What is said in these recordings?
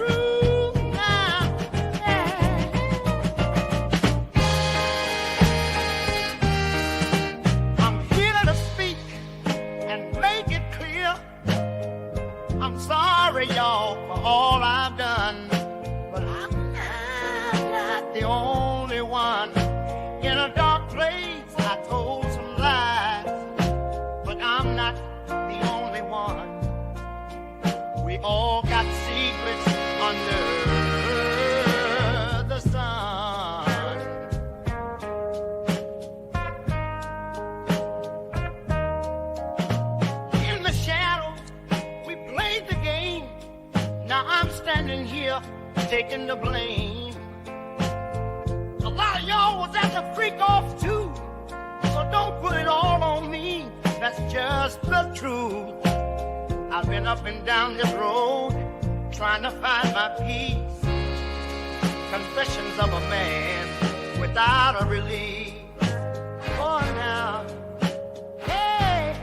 truth now. Yeah. I'm here to speak and make it clear. I'm sorry, y'all, for all I've done, but I'm not the only one. In a dark place, I told some lies, but I'm not the only one. We all got secrets under the sun. In the shadows, we played the game. Now I'm standing here taking the blame. A lot of y'all was at the freak off too, so don't put it all on me. That's just the truth. I've been up and down this road trying to find my peace. Confessions of a man without a release. Oh, now, hey.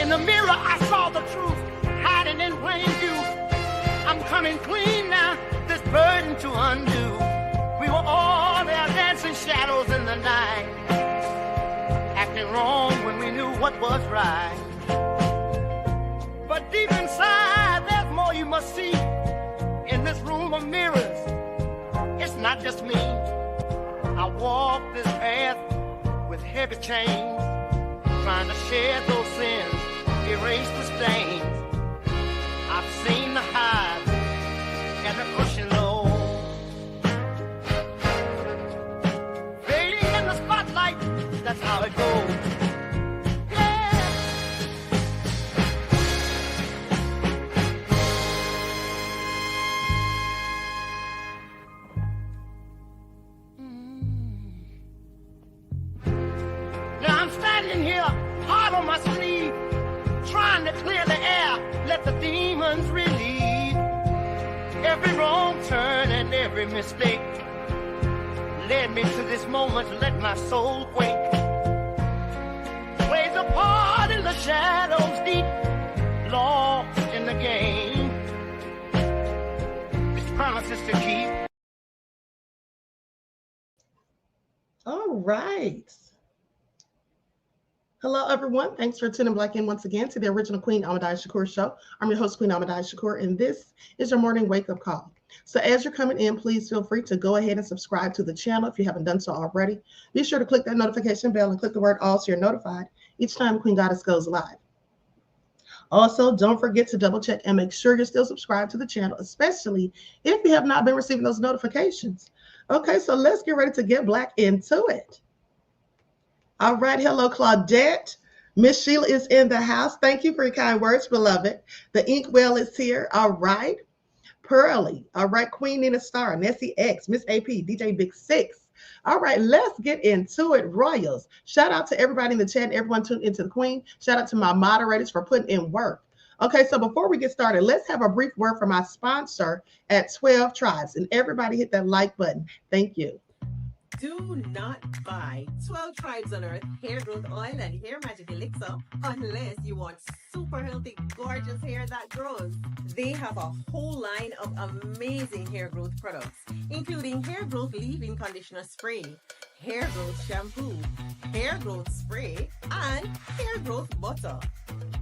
In the mirror, I saw the truth hiding in plain view. I'm coming clean now, this burden to undo. We were all there dancing shadows in the night, acting wrong when we knew what was right. But deep inside, there's more you must see. In this room of mirrors, it's not just me. I walk this path with heavy chains, trying to shed those sins, erase the stains. I've seen the highs and the pushing low, fading in the spotlight. That's how it goes. Now I'm standing here, hard on my sleeve, trying to clear the air, let the demons relieve. Every wrong turn and every mistake led me to this moment, let my soul quake. Plays a part in the shadows deep, lost in the game. It's promises to keep. All right. Hello, everyone. Thanks for tuning back in once again to the original Queen Ahmadiyyah Shakur show. I'm your host, Queen Ahmadiyyah Shakur, and this is your morning wake-up call. So as you're coming in, please feel free to go ahead and subscribe to the channel if you haven't done so already. Be sure to click that notification bell and click the word all so you're notified each time Queen Goddess goes live. Also, don't forget to double check and make sure you're still subscribed to the channel, especially if you have not been receiving those notifications. Okay, so let's get ready to get black into it. All right. Hello, Claudette. Miss Sheila is in the house. Thank you for your kind words, beloved. The Inkwell is here. All right. Pearly. All right. Queen Nina Star, Nessie X, Miss AP, DJ Big Six. All right. Let's get into it. Royals. Shout out to everybody in the chat. Everyone tuned into the Queen. Shout out to my moderators for putting in work. Okay. So before we get started, let's have a brief word from my sponsor at 12 Tribes. And everybody hit that like button. Thank you. Do not buy 12 Tribes on Earth hair growth oil and hair magic elixir unless you want super healthy, gorgeous hair that grows. They have a whole line of amazing hair growth products, including hair growth leave-in conditioner spray, hair growth shampoo, hair growth spray, and hair growth butter.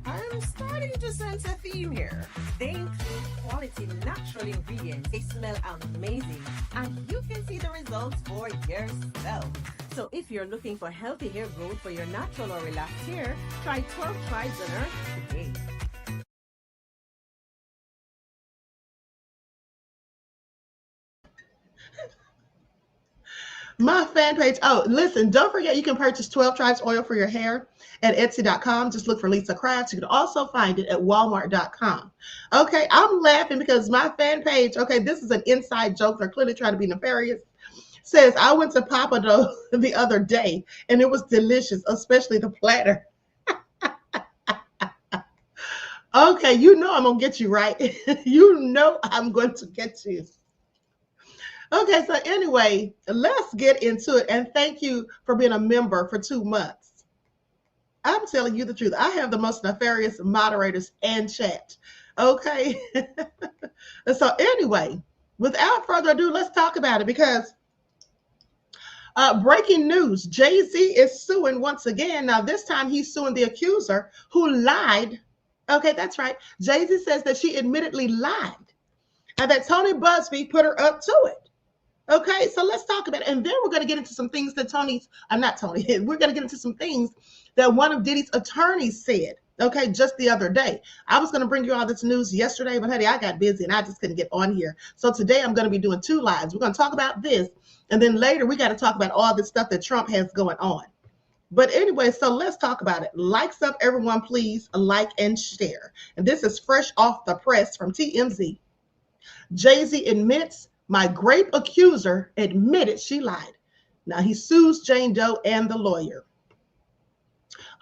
I'm starting to sense a theme here. They include quality natural ingredients. They smell amazing, and you can see the results for yourself. So if you're looking for healthy hair growth for your natural or relaxed hair, try 12 Tribes on Earth today. My fan page. Oh, listen, don't forget you can purchase 12 Tribes oil for your hair at Etsy.com. Just look for Lisa Crafts. You can also find it at Walmart.com. Okay, I'm laughing because my fan page, okay, this is an inside joke. They're clearly trying to be nefarious. Says, I went to Papa Dough the other day and it was delicious, especially the platter. Okay, you know I'm going to get you, right? You know I'm going to get you. Okay, so anyway, let's get into it. And thank you for being a member for 2 months. I'm telling you the truth. I have the most nefarious moderators and chat. Okay. So anyway, without further ado, let's talk about it because breaking news, Jay-Z is suing once again. Now, this time he's suing the accuser who lied. Okay, that's right. Jay-Z says that she admittedly lied and that Tony Busby put her up to it. Okay, so let's talk about it. And then we're going to get into some things that we're going to get into some things that one of Diddy's attorneys said, okay, just the other day. I was going to bring you all this news yesterday, but honey, I got busy and I just couldn't get on here. So today I'm going to be doing 2 lives. We're going to talk about this. And then later we got to talk about all this stuff that Trump has going on. But anyway, so let's talk about it. Likes up, everyone, please like and share. And this is fresh off the press from TMZ. Jay-Z admits my grape accuser admitted she lied. Now he sues Jane Doe and the lawyer.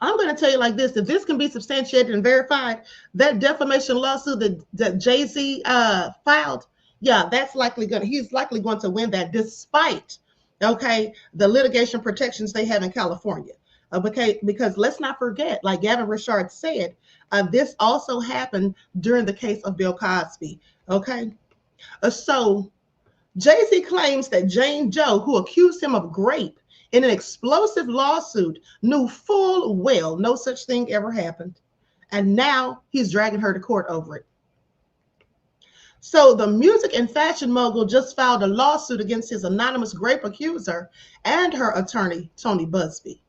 I'm going to tell you like this. If this can be substantiated and verified, that defamation lawsuit that Jay-Z filed, yeah, he's likely going to win that despite, okay, the litigation protections they have in California. Because let's not forget, like Gavin Richard said, this also happened during the case of Bill Cosby. Okay. So Jay-Z claims that Jane Doe, who accused him of rape in an explosive lawsuit, knew full well no such thing ever happened. And now he's dragging her to court over it. So the music and fashion mogul just filed a lawsuit against his anonymous grape accuser and her attorney, Tony Busby.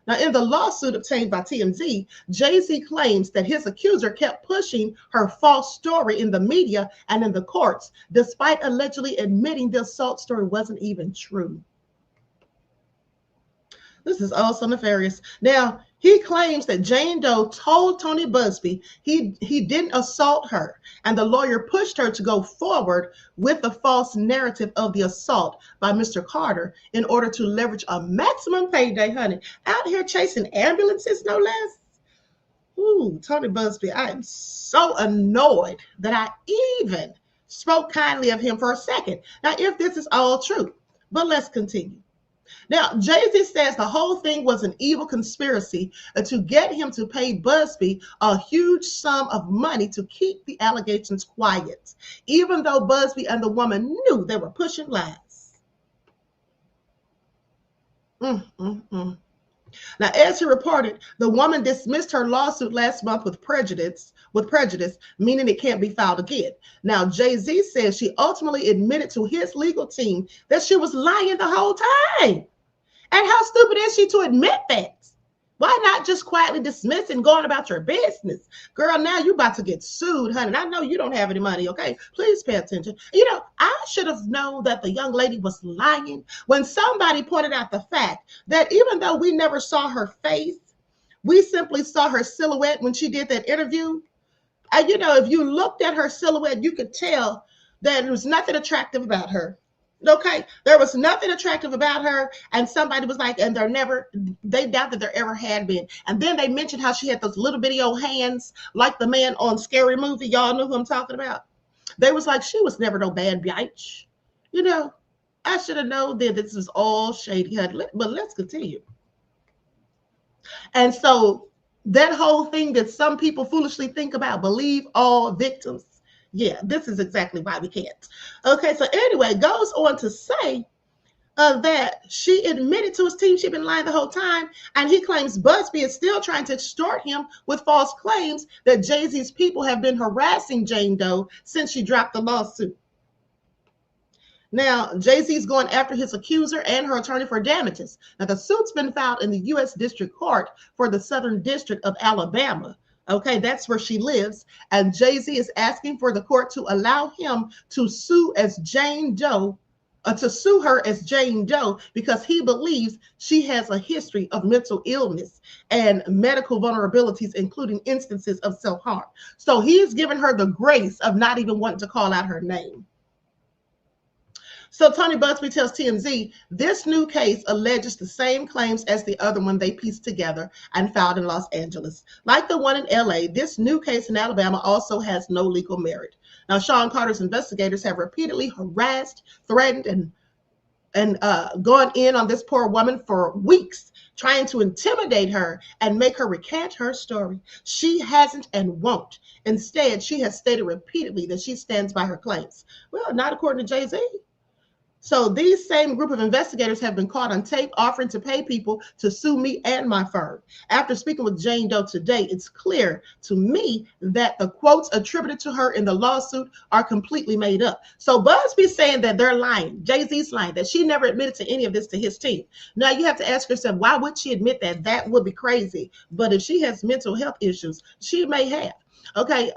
Now, in the lawsuit obtained by TMZ, Jay-Z claims that his accuser kept pushing her false story in the media and in the courts, despite allegedly admitting the assault story wasn't even true. This is also nefarious. Now, he claims that Jane Doe told Tony Busby he didn't assault her, and the lawyer pushed her to go forward with the false narrative of the assault by Mr. Carter in order to leverage a maximum payday, honey. Out here chasing ambulances, no less. Ooh, Tony Busby, I am so annoyed that I even spoke kindly of him for a second. Now, if this is all true, but let's continue. Now, Jay-Z says the whole thing was an evil conspiracy to get him to pay Busby a huge sum of money to keep the allegations quiet, even though Busby and the woman knew they were pushing lies. Now, as he reported, the woman dismissed her lawsuit last month with prejudice, meaning it can't be filed again. Now, Jay-Z says she ultimately admitted to his legal team that she was lying the whole time. And how stupid is she to admit that? Why not just quietly dismiss and going about your business? Girl, now you about to get sued, honey. And I know you don't have any money, okay? Please pay attention. You know, I should have known that the young lady was lying when somebody pointed out the fact that even though we never saw her face, we simply saw her silhouette when she did that interview. And, you know, if you looked at her silhouette, you could tell that there was nothing attractive about her. Okay, there was nothing attractive about her, and somebody was like, and they doubt that there ever had been. And then they mentioned how she had those little bitty old hands, like the man on Scary Movie. Y'all know who I'm talking about. They was like, she was never no bad bitch. You know, I should have known that this was all shady. But let's continue. And so that whole thing that some people foolishly think about, believe all victims. Yeah, this is exactly why we can't. Okay, so anyway, goes on to say that she admitted to his team she'd been lying the whole time, and he claims Busby is still trying to extort him with false claims that Jay-Z's people have been harassing Jane Doe since she dropped the lawsuit. Now, Jay-Z's going after his accuser and her attorney for damages. Now, the suit's been filed in the U.S. District Court for the Southern District of Alabama. Okay, that's where she lives. And Jay-Z is asking for the court to allow him to sue her as Jane Doe because he believes she has a history of mental illness and medical vulnerabilities, including instances of self-harm. So he's given her the grace of not even wanting to call out her name. So Tony Busby tells TMZ, this new case alleges the same claims as the other one they pieced together and filed in Los Angeles. Like the one in LA, this new case in Alabama also has no legal merit. Now, Sean Carter's investigators have repeatedly harassed, threatened, and gone in on this poor woman for weeks, trying to intimidate her and make her recant her story. She hasn't and won't. Instead, she has stated repeatedly that she stands by her claims. Well, not according to Jay-Z. So these same group of investigators have been caught on tape offering to pay people to sue me and my firm. After speaking with Jane Doe today, it's clear to me that the quotes attributed to her in the lawsuit are completely made up. So Busby's saying that they're lying. Jay-Z's lying, that she never admitted to any of this to his team. Now you have to ask yourself, why would she admit that? That would be crazy. But if she has mental health issues, she may have. Okay,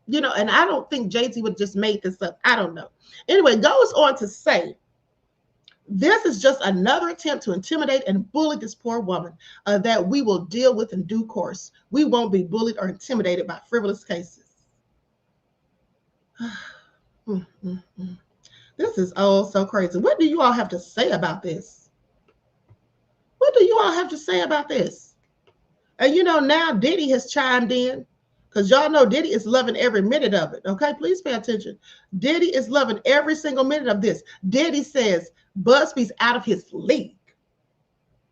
you know, and I don't think Jay-Z would just made this up. I don't know. Anyway, goes on to say, this is just another attempt to intimidate and bully this poor woman that we will deal with in due course. We won't be bullied or intimidated by frivolous cases. This is all so crazy. What do you all have to say about this? What do you all have to say about this? And you know, now Diddy has chimed in, because y'all know Diddy is loving every minute of it. Okay, please pay attention. Diddy is loving every single minute of this. Diddy says Busby's out of his league.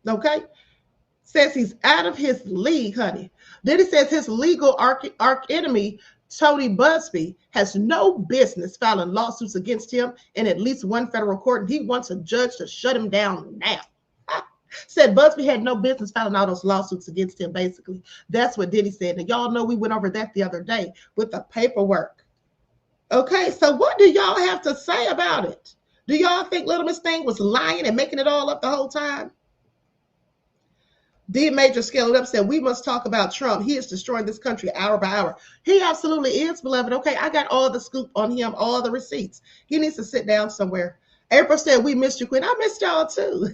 Okay? Says he's out of his league, honey. Diddy says his legal arch enemy, Tony Busby, has no business filing lawsuits against him in at least one federal court, and he wants a judge to shut him down now. Said Busby had no business filing all those lawsuits against him, basically. That's what Diddy said. And y'all know we went over that the other day with the paperwork. Okay, so what do y'all have to say about it? Do y'all think Little Miss Thing was lying and making it all up the whole time? D Major scaled up, said, we must talk about Trump. He is destroying this country hour by hour. He absolutely is, beloved. Okay, I got all the scoop on him, all the receipts. He needs to sit down somewhere. April said, we missed you, Queen. I missed y'all too.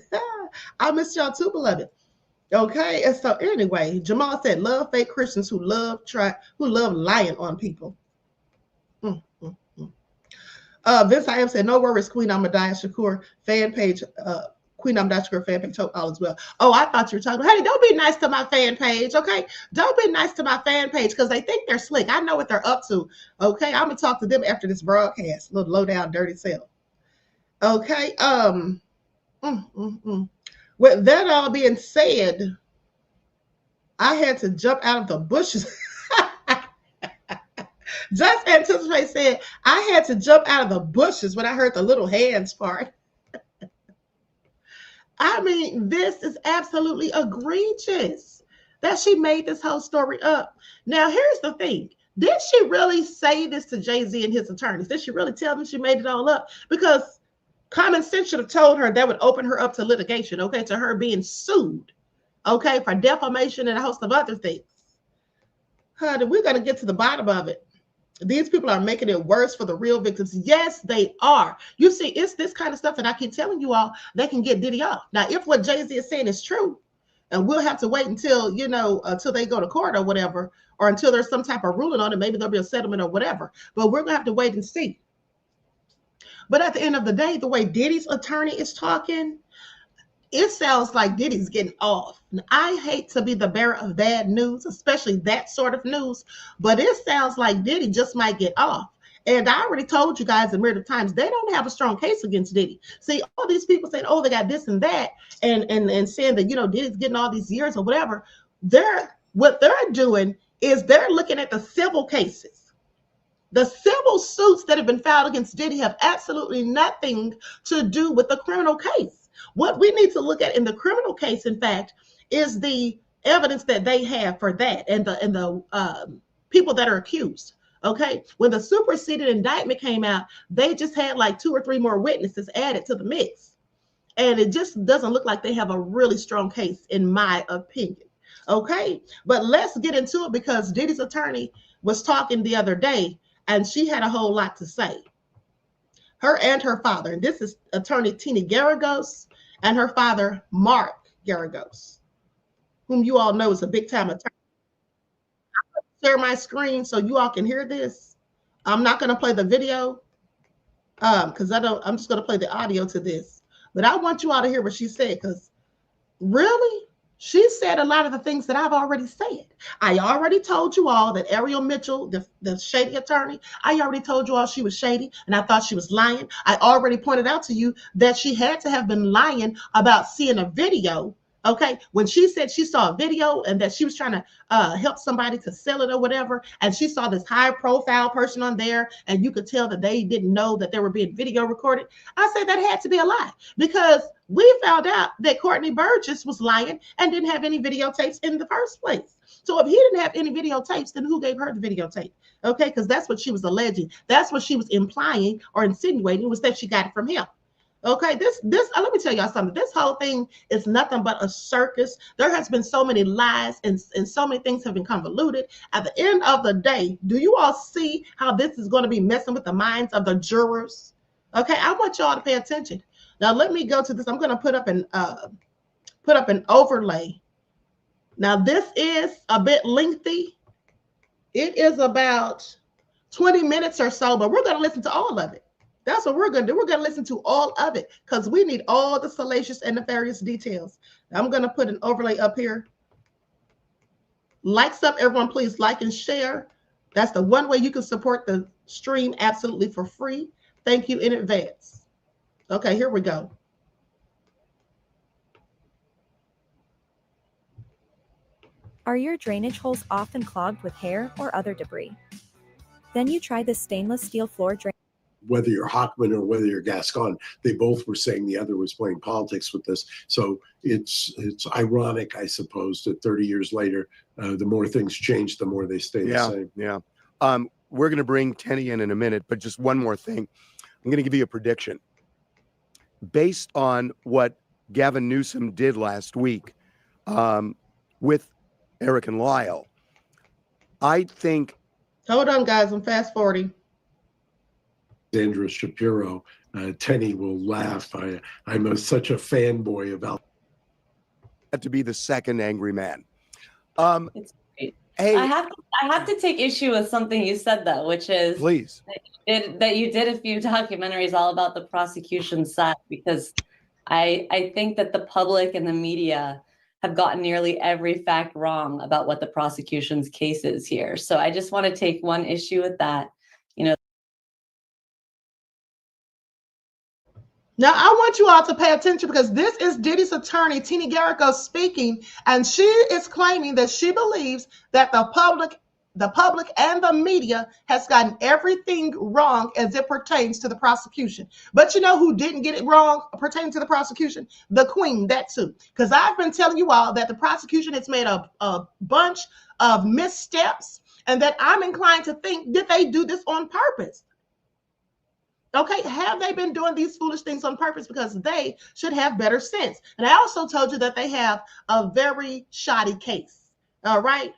I missed y'all too, beloved. Okay, and so anyway, Jamal said, love fake Christians who love lying on people. Vince I am said, no worries, Queen Ahmadiyyah Shakur fan page, Queen Ahmadiyyah Shakur fan page, hope all is well. Oh, I thought you were talking about, hey, don't be nice to my fan page, okay? Don't be nice to my fan page because they think they're slick. I know what they're up to, okay? I'm going to talk to them after this broadcast, little low down dirty self. Okay, with that all being said, I had to jump out of the bushes. Just Anticipate said, I had to jump out of the bushes when I heard the little hands part. I mean, this is absolutely egregious that she made this whole story up. Now, here's the thing. Did she really say this to Jay-Z and his attorneys? Did she really tell them she made it all up? Because common sense should have told her that would open her up to litigation, okay, to her being sued, okay, for defamation and a host of other things. Honey, we're going to get to the bottom of it. These people are making it worse for the real victims. Yes, they are. You see, it's this kind of stuff that I keep telling you all that can get Diddy off. Now, if what Jay-Z is saying is true, and we'll have to wait until, you know, until they go to court or whatever, or until there's some type of ruling on it, maybe there'll be a settlement or whatever. But we're going to have to wait and see. But at the end of the day, the way Diddy's attorney is talking, it sounds like Diddy's getting off. And I hate to be the bearer of bad news, especially that sort of news, but it sounds like Diddy just might get off. And I already told you guys in myriad times, they don't have a strong case against Diddy. See, all these people saying, oh, they got this and that, and saying that, you know, Diddy's getting all these years or whatever. What they're doing is they're looking at the civil cases. The civil suits that have been filed against Diddy have absolutely nothing to do with the criminal case. What we need to look at in the criminal case, in fact, is the evidence that they have for that and the people that are accused. Okay, when the superseded indictment came out, they just had like 2 or 3 more witnesses added to the mix, and it just doesn't look like they have a really strong case, in my opinion. Okay, but let's get into it because Diddy's attorney was talking the other day, and she had a whole lot to say. Her and her father, and this is attorney Tina Garagos and her father, Mark Garagos, whom you all know is a big-time attorney. I'm going to share my screen so you all can hear this. I'm not going to play the video because I'm just going to play the audio to this. But I want you all to hear what she said because really, she said a lot of the things that I've already said. I already told you all that Ariel Mitchell, the shady attorney, I already told you all she was shady and I thought she was lying. I already pointed out to you that she had to have been lying about seeing a video Okay, when she said she saw a video and that she was trying to help somebody to sell it or whatever, and she saw this high profile person on there, and you could tell that they didn't know that they were being video recorded, I said that had to be a lie, because we found out that Courtney Burgess was lying and didn't have any videotapes in the first place. So if he didn't have any videotapes, then who gave her the videotape? Okay, because that's what she was alleging. That's what she was implying or insinuating, was that she got it from him. Okay, this let me tell y'all something. This whole thing is nothing but a circus. There has been so many lies and so many things have been convoluted. At the end of the day, do you all see how this is going to be messing with the minds of the jurors? Okay, I want y'all to pay attention. Now let me go to this. I'm going to put up an overlay. Now this is a bit lengthy. It is about 20 minutes or so, but we're going to listen to all of it. That's what we're going to do. We're going to listen to all of it because we need all the salacious and nefarious details. I'm going to put an overlay up here. Likes up, everyone, please like and share. That's the one way you can support the stream absolutely for free. Thank you in advance. Okay, here we go. Are your drainage holes often clogged with hair or other debris? Then you try this stainless steel floor drain. Whether you're Hockman or whether you're Gascon, they both were saying the other was playing politics with this. So it's ironic, I suppose, that 30 years later, the more things change, the more they stay the same. Yeah. We're going to bring Attny in a minute, but just one more thing. I'm going to give you a prediction. Based on what Gavin Newsom did last week with Eric and Lyle, I think... Hold on, guys. I'm fast forwarding. Andrew Shapiro, Attny will laugh. I'm such a fanboy of Al. To be the second angry man. It's great. Hey, I have to take issue with something you said though, which is please that you did a few documentaries all about the prosecution side, because I think that the public and the media have gotten nearly every fact wrong about what the prosecution's case is here. So I just want to take one issue with that. You know. Now, I want you all to pay attention because this is Diddy's attorney, Attny Garrico, speaking, and she is claiming that she believes that the public and the media has gotten everything wrong as it pertains to the prosecution. But you know who didn't get it wrong pertaining to the prosecution? The Queen, that too. Because I've been telling you all that the prosecution has made a bunch of missteps, and that I'm inclined to think, did they do this on purpose? Okay, have they been doing these foolish things on purpose? Because they should have better sense. And I also told you that they have a very shoddy case. All right,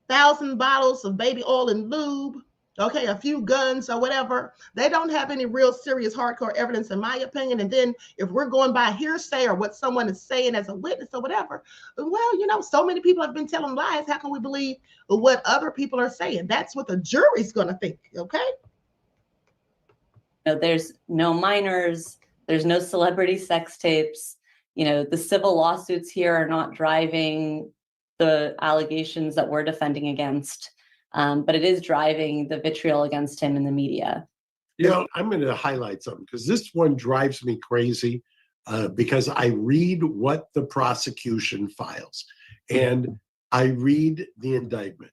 1,000 bottles of baby oil and lube. Okay, a few guns or whatever. They don't have any real serious hardcore evidence, in my opinion. And then if we're going by hearsay or what someone is saying as a witness or whatever, well, you know, so many people have been telling lies. How can we believe what other people are saying? That's what the jury's going to think. Okay. There's no minors, there's no celebrity sex tapes. You know, the civil lawsuits here are not driving the allegations that we're defending against, but it is driving the vitriol against him in the media. You know, I'm going to highlight something because this one drives me crazy because I read what the prosecution files and I read the indictment.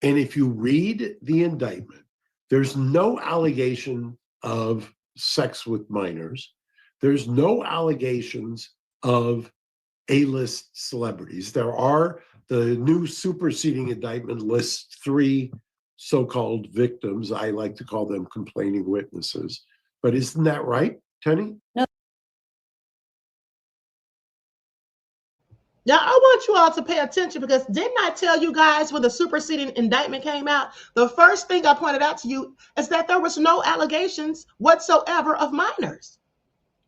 And if you read the indictment, there's no allegation of sex with minors. There's no allegations of A-list celebrities. There are, the new superseding indictment lists 3 so-called victims. I like to call them complaining witnesses. But isn't that right, Attny? No. Now, I want you all to pay attention because didn't I tell you guys when the superseding indictment came out, the first thing I pointed out to you is that there was no allegations whatsoever of minors.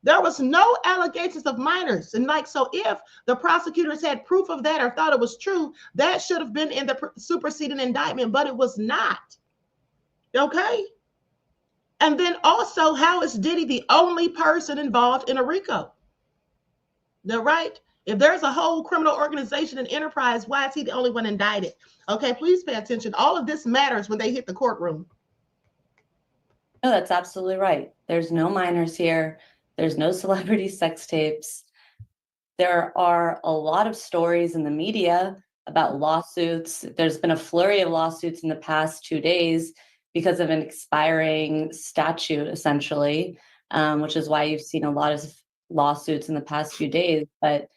There was no allegations of minors. And like, so if the prosecutors had proof of that or thought it was true, that should have been in the superseding indictment, but it was not. Okay. And then also, how is Diddy the only person involved in a RICO? They're right. If there's a whole criminal organization and enterprise, why is he the only one indicted? Okay, please pay attention. All of this matters when they hit the courtroom. No, that's absolutely right. There's no minors here. There's no celebrity sex tapes. there are a lot of stories in the media about lawsuits. There's been a flurry of lawsuits in the past 2 days because of an expiring statute, essentially, which is why you've seen a lot of lawsuits in the past few days. But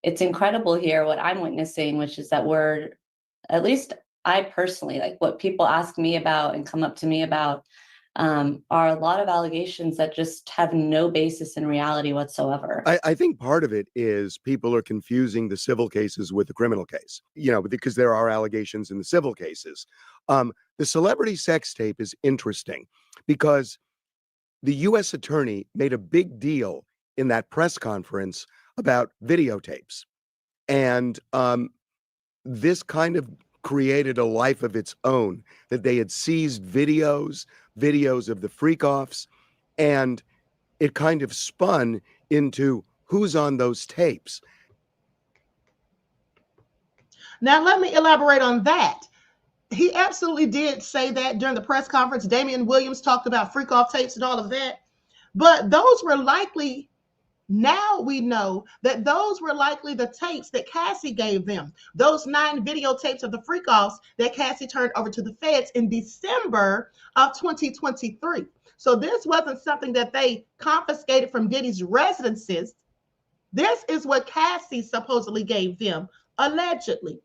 it's incredible here what I'm witnessing, which is that we're, at least I personally, like what people ask me about and come up to me about, are a lot of allegations that just have no basis in reality whatsoever. I think part of it is people are confusing the civil cases with the criminal case, because there are allegations in the civil cases. The celebrity sex tape is interesting because the U.S. attorney made a big deal in that press conference about videotapes. And this kind of created a life of its own, that they had seized videos of the freak-offs, and it kind of spun into who's on those tapes. Now, let me elaborate on that. He absolutely did say that during the press conference. Damian Williams talked about freak-off tapes and all of that. But those were likely, now we know that those were likely the tapes that Cassie gave them. Those 9 videotapes of the freak-offs that Cassie turned over to the feds in December of 2023. So this wasn't something that they confiscated from Diddy's residences. This is what Cassie supposedly gave them, allegedly,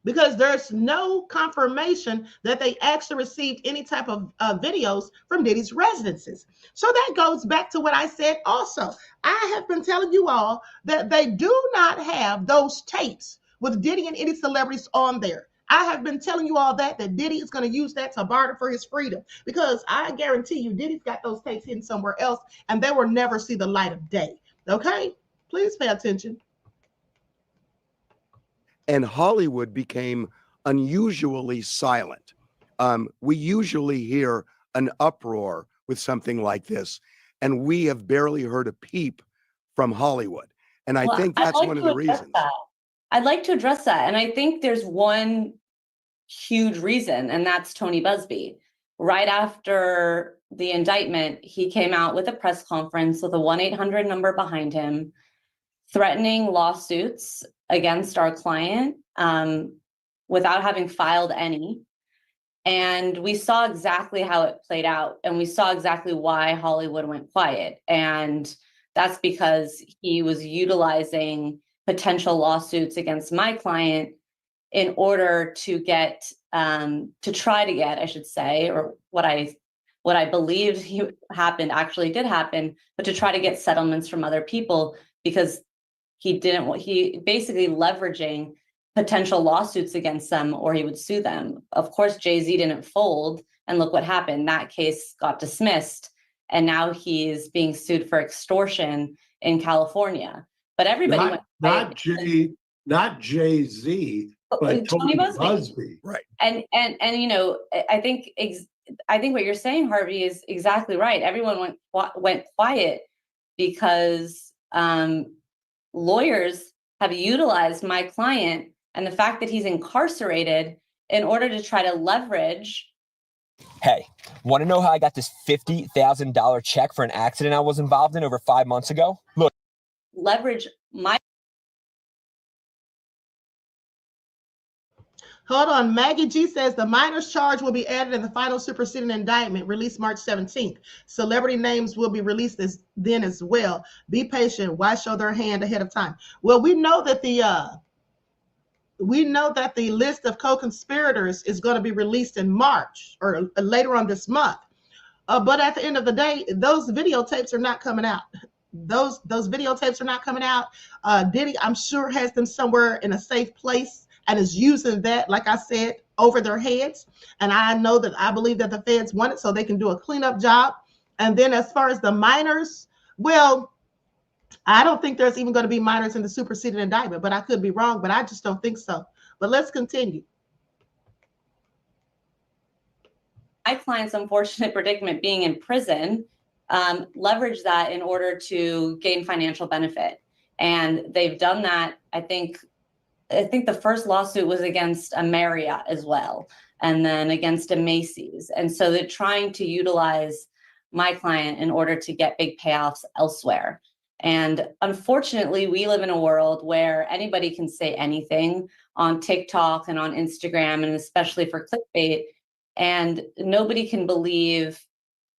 because there's no confirmation that they actually received any type of videos from Diddy's residences. So that goes back to what I said also. I have been telling you all that they do not have those tapes with Diddy and any celebrities on there. I have been telling you all that Diddy is going to use that to barter for his freedom, because I guarantee you Diddy's got those tapes hidden somewhere else and they will never see the light of day. Okay? Please pay attention. And Hollywood became unusually silent. We usually hear an uproar with something like this, and we have barely heard a peep from Hollywood. And I think that's one of the reasons. I'd like to address that. And I think there's one huge reason, and that's Tony Busby. Right after the indictment, he came out with a press conference with a 1-800 number behind him, threatening lawsuits against our client without having filed any. And we saw exactly how it played out, and we saw exactly why Hollywood went quiet. And that's because he was utilizing potential lawsuits against my client in order to get, to try to get, I should say, or what I believed happened actually did happen, but to try to get settlements from other people, because he basically leveraging potential lawsuits against them, or he would sue them. Of course, Jay-Z didn't fold, and look what happened. That case got dismissed, and now he's being sued for extortion in California. But everybody not Jay-Z, but Tony Busby. Right. And I think what you're saying, Harvey, is exactly right. Everyone went quiet because lawyers have utilized my client and the fact that he's incarcerated in order to try to leverage. Hey, want to know how I got this $50,000 check for an accident I was involved in over 5 months ago? Look. Leverage my. Hold on. Maggie G says the minors charge will be added in the final superseding indictment released March 17th. Celebrity names will be released then as well. Be patient. Why show their hand ahead of time? Well, we know that the list of co-conspirators is going to be released in March or later on this month. But at the end of the day, those videotapes are not coming out. Those videotapes are not coming out. Diddy, I'm sure, has them somewhere in a safe place and is using that, like I said, over their heads. And I believe that the feds want it so they can do a cleanup job. And then as far as the minors, well, I don't think there's even going to be minors in the superseding indictment, but I could be wrong, but I just don't think so. But let's continue. My client's unfortunate predicament, being in prison, leverage that in order to gain financial benefit. And they've done that. I think the first lawsuit was against a Marriott as well, and then against a Macy's. And so they're trying to utilize my client in order to get big payoffs elsewhere. And unfortunately, we live in a world where anybody can say anything on TikTok and on Instagram, and especially for clickbait. And nobody can believe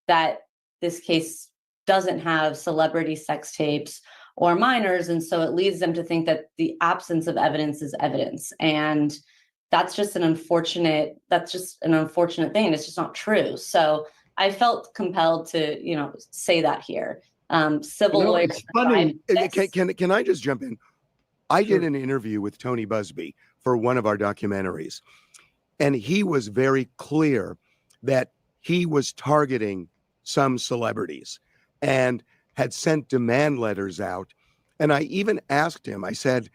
that this case doesn't have celebrity sex tapes or minors. And so it leads them to think that the absence of evidence is evidence. And that's just an unfortunate thing. It's just not true. So I felt compelled to, say that here. Civil lawyers. It's funny. Can I just jump in? I Sure. did an interview with Tony Busby for one of our documentaries, and he was very clear that he was targeting some celebrities and had sent demand letters out. And I even asked him, I said,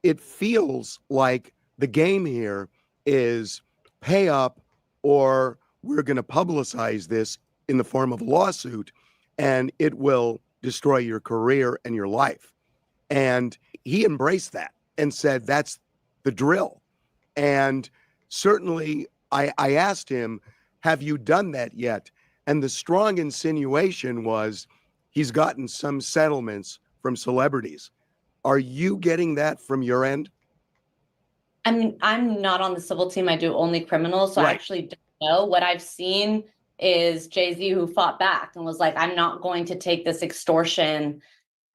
it feels like the game here is pay up or we're going to publicize this in the form of a lawsuit and it will destroy your career and your life. And he embraced that and said, that's the drill. And certainly I asked him, have you done that yet? And the strong insinuation was he's gotten some settlements from celebrities. Are you getting that from your end? I mean, I'm not on the civil team. I do only criminals. So I actually don't know. What I've seen is Jay-Z who fought back and was like, I'm not going to take this extortion.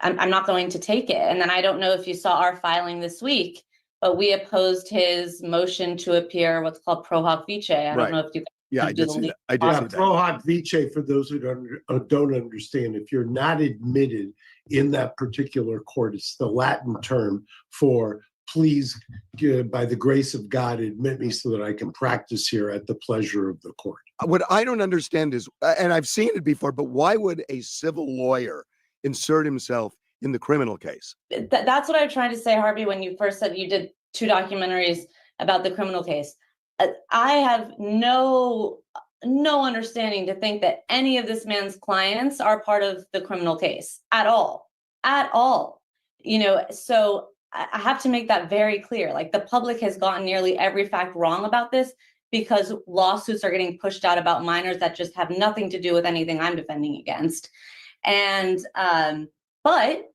I'm not going to take it. And then I don't know if you saw our filing this week, but we opposed his motion to appear what's called pro hoc vice. I don't know if you I did see that. I did see that. Pro hoc vice, for those who don't understand, if you're not admitted in that particular court, it's the Latin term for please, by the grace of God, admit me so that I can practice here at the pleasure of the court. What I don't understand is, and I've seen it before, but why would a civil lawyer insert himself in the criminal case? That's what I was trying to say, Harvey, when you first said you did 2 documentaries about the criminal case. I have no understanding to think that any of this man's clients are part of the criminal case at all. So I have to make that very clear. Like, the public has gotten nearly every fact wrong about this because lawsuits are getting pushed out about minors that just have nothing to do with anything I'm defending against. And but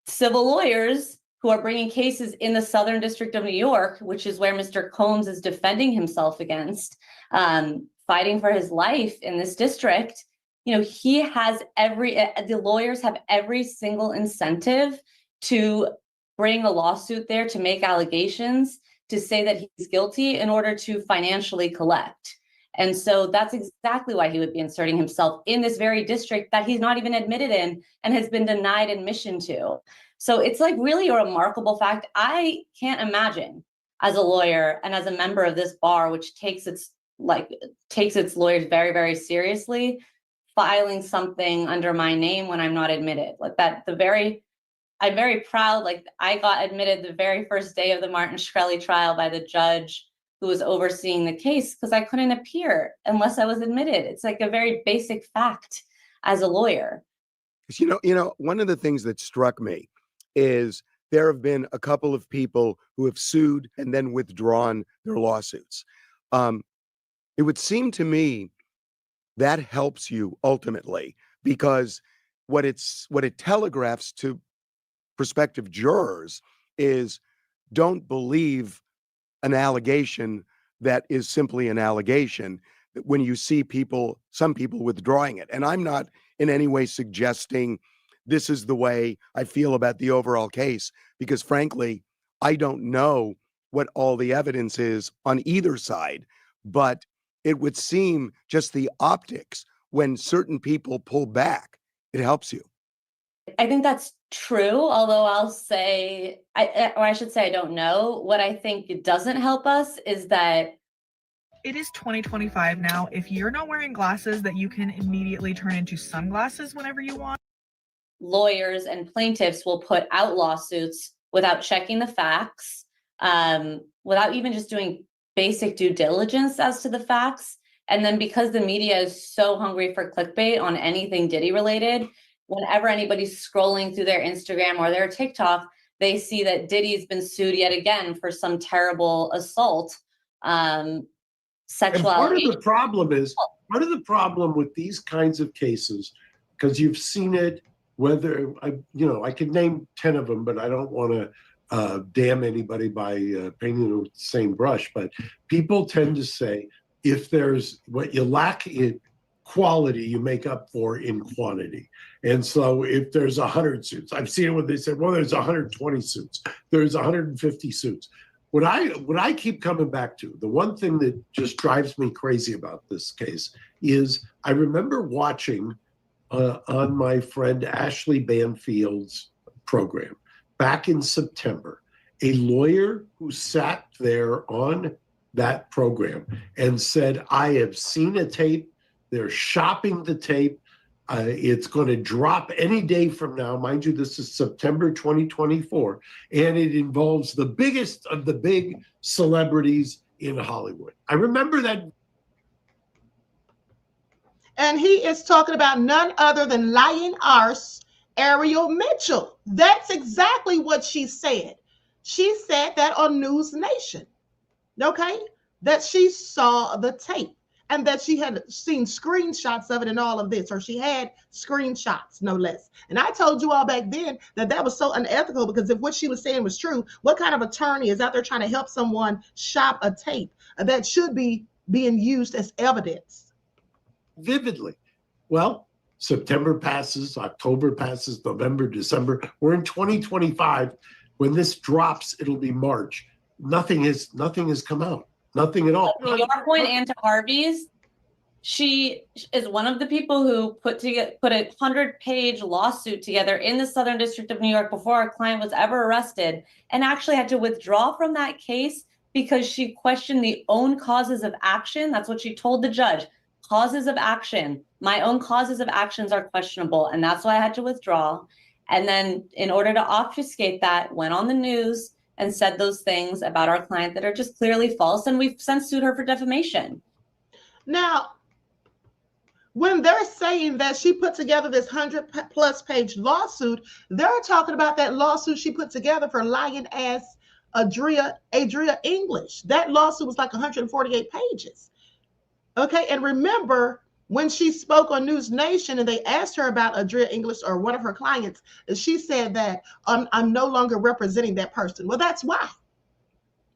civil lawyers who are bringing cases in the Southern District of New York, which is where Mr. Combs is defending himself against, fighting for his life in this district, he has the lawyers have every single incentive to bring a lawsuit there, to make allegations, to say that he's guilty in order to financially collect. And so that's exactly why he would be inserting himself in this very district that he's not even admitted in and has been denied admission to. So it's like really a remarkable fact. I can't imagine, as a lawyer and as a member of this bar, which takes its lawyers very, very seriously, filing something under my name when I'm not admitted. Like that, I'm very proud. Like, I got admitted the very first day of the Martin Shkreli trial by the judge who was overseeing the case because I couldn't appear unless I was admitted. It's like a very basic fact as a lawyer. One of the things that struck me is there have been a couple of people who have sued and then withdrawn their lawsuits. It would seem to me that helps you ultimately, because what it telegraphs to prospective jurors is, don't believe an allegation that is simply an allegation when you see some people withdrawing it. And I'm not in any way suggesting this is the way I feel about the overall case, because frankly, I don't know what all the evidence is on either side, but it would seem just the optics when certain people pull back, it helps you. I think that's true, although I'll say, I should say I don't know. What I think it doesn't help us is that it is 2025 now. If you're not wearing glasses that you can immediately turn into sunglasses whenever you want. Lawyers and plaintiffs will put out lawsuits without checking the facts, without even just doing basic due diligence as to the facts. And then because the media is so hungry for clickbait on anything Diddy related, whenever anybody's scrolling through their Instagram or their TikTok, they see that Diddy's been sued yet again for some terrible assault, sexual allegation. Part of the problem with these kinds of cases, because you've seen it whether I could name 10 of them, but I don't want to damn anybody by painting with the same brush. But people tend to say, if there's what you lack in quality, you make up for in quantity. And so if there's 100 suits, I've seen it when they say, well, there's 120 suits, there's 150 suits. What I keep coming back to, the one thing that just drives me crazy about this case is I remember watching on my friend Ashley Banfield's program back in September, a lawyer who sat there on that program and said, I have seen a tape, they're shopping the tape, it's going to drop any day from now. Mind you, this is September 2024, and it involves the biggest of the big celebrities in Hollywood. I remember that. And he is talking about none other than lying arse Ariel Mitchell. That's exactly what she said. She said that on News Nation, okay? That she saw the tape and that she had seen screenshots of it and all of this, or she had screenshots, no less. And I told you all back then that that was so unethical, because if what she was saying was true, what kind of attorney is out there trying to help someone shop a tape that should be being used as evidence? Vividly. Well, September passes, October passes, November, December. We're in 2025. When this drops, it'll be March. Nothing has come out. Nothing at all. To your point, and to Harvey's, she is one of the people who put a 100-page lawsuit together in the Southern District of New York before our client was ever arrested, and actually had to withdraw from that case because she questioned the own causes of action. That's what she told the judge. Causes of action. My own causes of actions are questionable, and that's why I had to withdraw. And then in order to obfuscate that, went on the news and said those things about our client that are just clearly false, and we've since sued her for defamation. Now, when they're saying that she put together this 100+ page lawsuit, they're talking about that lawsuit she put together for lying as Adria English. That lawsuit was like 148 pages. Okay, and remember when she spoke on News Nation and they asked her about Adria English or one of her clients, she said that I'm no longer representing that person. Well, that's why.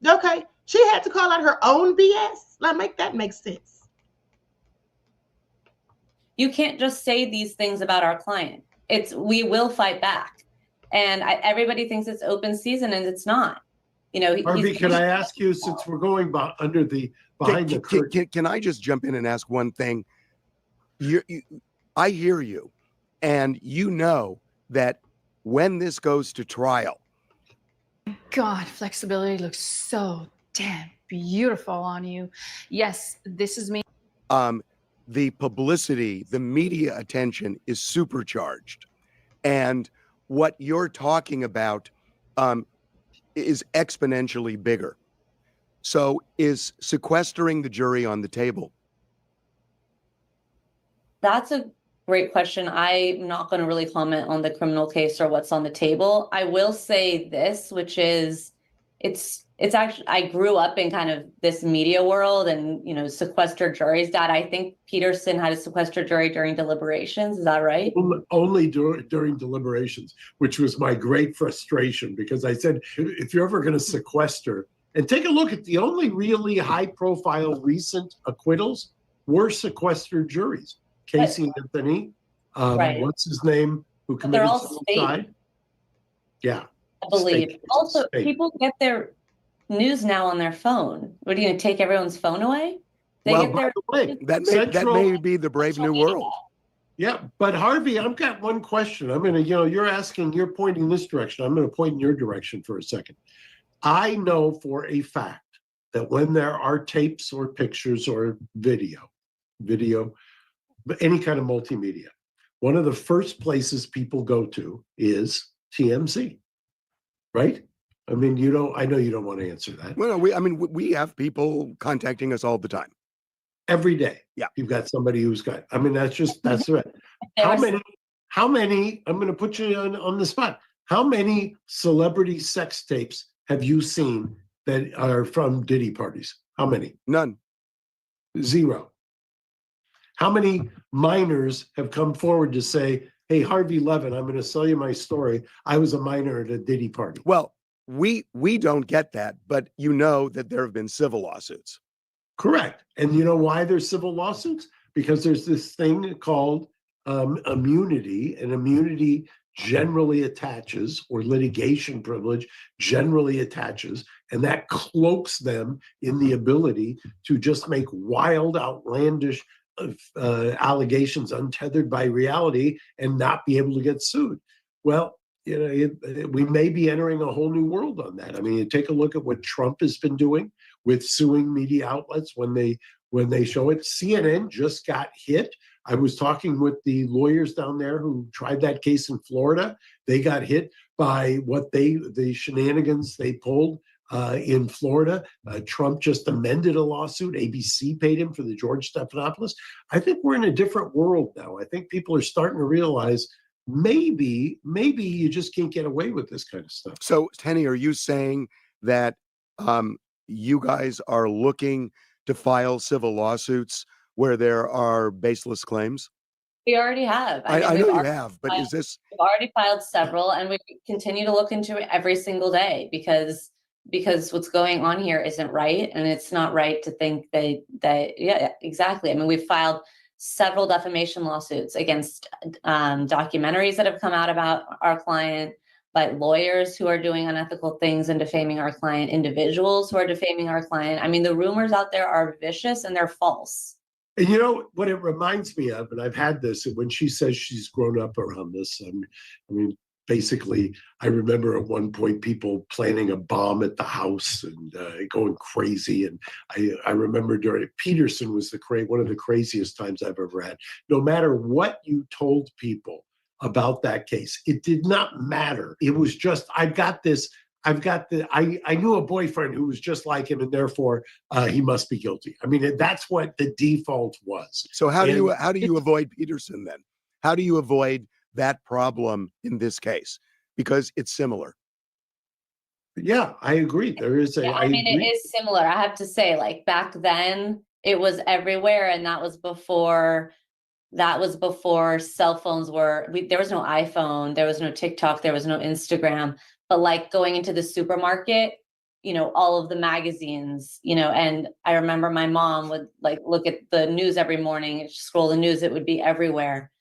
Okay, she had to call out her own BS. Make that make sense. You can't just say these things about our client. We will fight back, and everybody thinks it's open season, and it's not. Harvey, can I ask you, since we're going behind the curtain? Can I just jump in and ask one thing? I hear you, and you know that when this goes to trial. God, flexibility looks so damn beautiful on you. Yes, this is me. The publicity, the media attention is supercharged, and what you're talking about is exponentially bigger. So is sequestering the jury on the table? That's a great question. I'm not going to really comment on the criminal case or what's on the table. I will say this, which is it's actually, I grew up in kind of this media world and, sequester juries. Dad, I think Peterson had a sequester jury during deliberations. Is that right? Only during deliberations, which was my great frustration, because I said, if you're ever going to sequester, and take a look at the only really high profile recent acquittals were sequestered juries. Casey Anthony, right. What's his name, who committed suicide? Yeah. I believe. Also, people get their news now on their phone. What, are you going to take everyone's phone away? By the way, that may be the brave new world. Yeah, but Harvey, I've got one question. I'm going to, you're pointing this direction. I'm going to point in your direction for a second. I know for a fact that when there are tapes or pictures or video, any kind of multimedia, one of the first places people go to is TMZ, right? I mean, I know you don't want to answer that. Well, we have people contacting us all the time. Every day. Yeah. You've got somebody who's got, that's right. How many, I'm going to put you on the spot. How many celebrity sex tapes have you seen that are from Diddy parties? How many? None. Zero. How many minors have come forward to say, hey, Harvey Levin, I'm going to sell you my story. I was a minor at a Diddy party. Well, we don't get that, but you know that there have been civil lawsuits. Correct. And you know why there's civil lawsuits? Because there's this thing called immunity, and immunity generally attaches, or litigation privilege generally attaches, and that cloaks them in the ability to just make wild, outlandish allegations untethered by reality and not be able to get sued. Well, we may be entering a whole new world on that. I mean, you take a look at what Trump has been doing with suing media outlets when they show it. CNN just got hit. I was talking with the lawyers down there who tried that case in Florida. They got hit by the shenanigans they pulled in Florida. Trump just amended a lawsuit. ABC paid him for the George Stephanopoulos. I think we're in a different world now. I think people are starting to realize maybe you just can't get away with this kind of stuff. So, Tenny, are you saying that you guys are looking to file civil lawsuits where there are baseless claims? We already have. I know you have, but is this? We've already filed several, and we continue to look into it every single day because what's going on here isn't right, and it's not right to think that yeah, exactly. I mean, we've filed several defamation lawsuits against documentaries that have come out about our client, by lawyers who are doing unethical things and defaming our client, individuals who are defaming our client. I mean, the rumors out there are vicious and they're false. And you know what it reminds me of, and I've had this, and when she says she's grown up around this, I mean, basically, I remember at one point people planning a bomb at the house and going crazy. And I remember during Peterson was one of the craziest times I've ever had. No matter what you told people about that case, it did not matter. It was just, I knew a boyfriend who was just like him, and therefore he must be guilty. I mean, that's what the default was. So how do you avoid Peterson then? How do you avoid that problem in this case? Because it's similar. Yeah, I agree. There is a. Yeah, I mean, it is similar. I have to say, like back then, it was everywhere, and that was before cell phones were. There was no iPhone, there was no TikTok, there was no Instagram. But like going into the supermarket, all of the magazines, and I remember my mom would like look at the news every morning and scroll the news. It would be everywhere.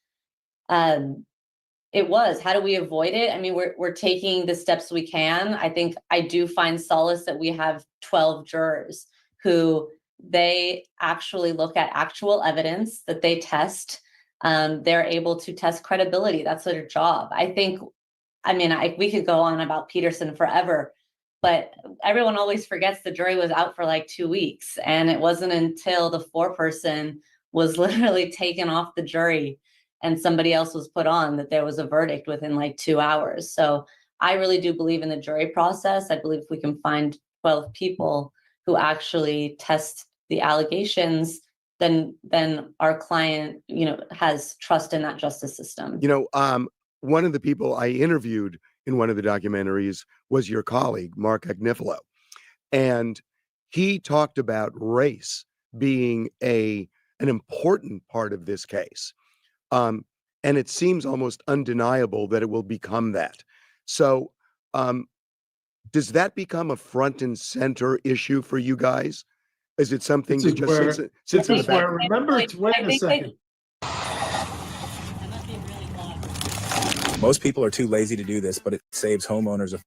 It was, how do we avoid it? I mean, we're taking the steps we can. I think I do find solace that we have 12 jurors who they actually look at actual evidence that they test. They're able to test credibility. That's their job. We could go on about Peterson forever, but everyone always forgets the jury was out for like 2 weeks. And it wasn't until the foreperson was literally taken off the jury and somebody else was put on that there was a verdict within like 2 hours. So I really do believe in the jury process. I believe if we can find 12 people who actually test the allegations, then our client, has trust in that justice system. One of the people I interviewed in one of the documentaries was your colleague, Mark Agnifilo. And he talked about race being an important part of this case. And it seems almost undeniable that it will become that. So does that become a front and center issue for you guys? Is it something that just sits in the back? Remember, wait a second. Most people are too lazy to do this, but it saves homeowners.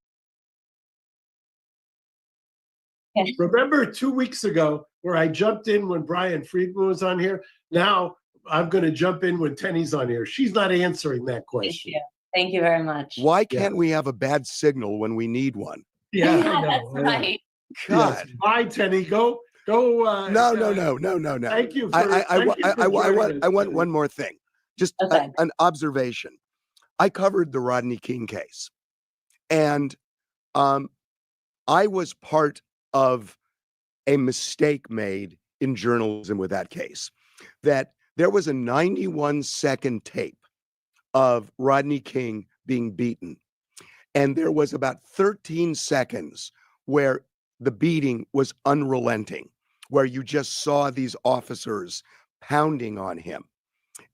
Remember 2 weeks ago where I jumped in when Brian Friedman was on here? Now I'm going to jump in when Tenny's on here. She's not answering that question. Thank you very much. Why can't we have a bad signal when we need one? Yeah, that's right. God. Yes. Bye, Tenny. Go. No. Thank you. I want one more thing. Just Okay. an observation. I covered the Rodney King case, and I was part of a mistake made in journalism with that case, that there was a 91-second tape of Rodney King being beaten, and there was about 13 seconds where the beating was unrelenting, where you just saw these officers pounding on him.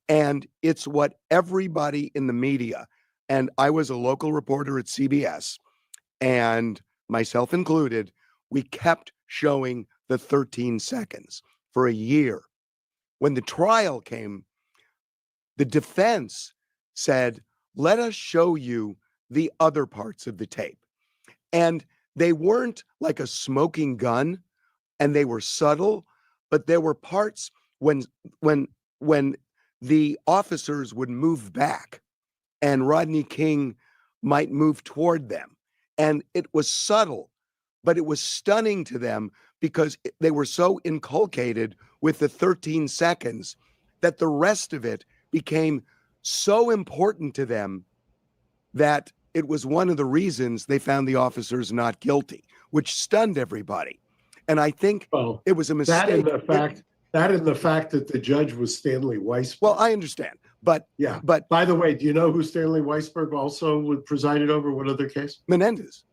And it's what everybody in the media, and I was a local reporter at CBS, and myself included, we kept showing the 13 seconds for a year. When the trial came, the defense said, let us show you the other parts of the tape. And they weren't like a smoking gun, and they were subtle, but there were parts when the officers would move back and Rodney King might move toward them. And it was subtle, but it was stunning to them because they were so inculcated with the 13 seconds that the rest of it became so important to them that it was one of the reasons they found the officers not guilty, which stunned everybody. And I think it was a mistake. That and the fact that the judge was Stanley Weisberg. Well, I understand, but yeah. But by the way, do you know who Stanley Weisberg also presided over? What other case? Menendez.